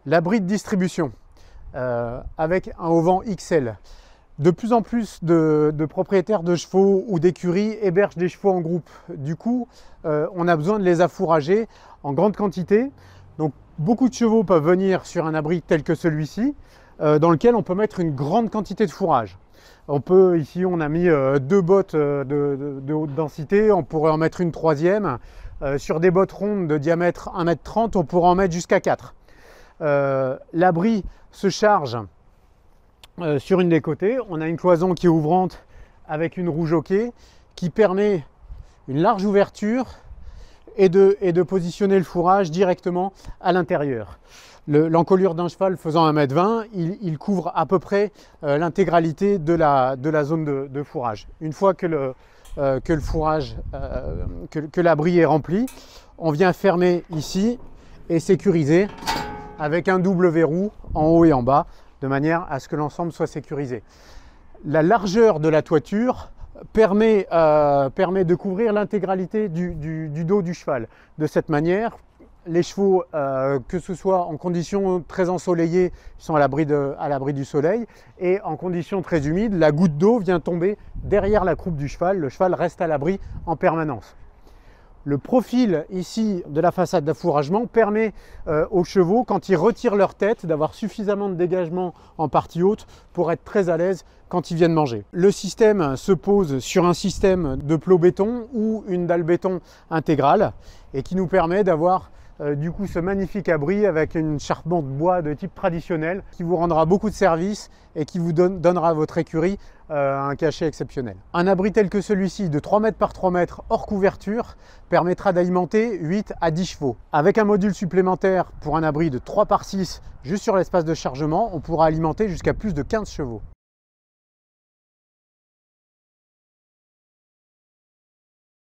L'abri de distribution avec un auvent XL. De plus en plus de propriétaires de chevaux ou d'écuries hébergent des chevaux en groupe. Du coup, on a besoin de les affourager en grande quantité. Donc, beaucoup de chevaux peuvent venir sur un abri tel que celui-ci, dans lequel on peut mettre une grande quantité de fourrage. Ici, on a mis 2 bottes de haute densité, on pourrait en mettre une troisième. Sur des bottes rondes de diamètre 1,30 m, on pourrait en mettre jusqu'à 4. L'abri se charge sur une des côtés. On a une cloison qui est ouvrante avec une roue jockey qui permet une large ouverture et de positionner le fourrage directement à l'intérieur. L'encolure d'un cheval faisant 1,20 m, il couvre à peu près l'intégralité de la zone de fourrage. Une fois que le fourrage, que l'abri est rempli, on vient fermer ici et sécuriser avec un double verrou en haut et en bas, de manière à ce que l'ensemble soit sécurisé. La largeur de la toiture permet de couvrir l'intégralité du dos du cheval. De cette manière, les chevaux, que ce soit en conditions très ensoleillées, sont à l'abri du soleil, et en conditions très humides, la goutte d'eau vient tomber derrière la croupe du cheval. Le cheval reste à l'abri en permanence. Le profil ici de la façade d'affouragement permet aux chevaux, quand ils retirent leur tête, d'avoir suffisamment de dégagement en partie haute pour être très à l'aise quand ils viennent manger. Le système se pose sur un système de plot béton ou une dalle béton intégrale et qui nous permet d'avoir du coup ce magnifique abri avec une charpente bois de type traditionnel qui vous rendra beaucoup de service et qui vous donnera à votre écurie un cachet exceptionnel. Un abri tel que celui-ci de 3 mètres par 3 mètres hors couverture permettra d'alimenter 8 à 10 chevaux. Avec un module supplémentaire pour un abri de 3 par 6 juste sur l'espace de chargement, on pourra alimenter jusqu'à plus de 15 chevaux.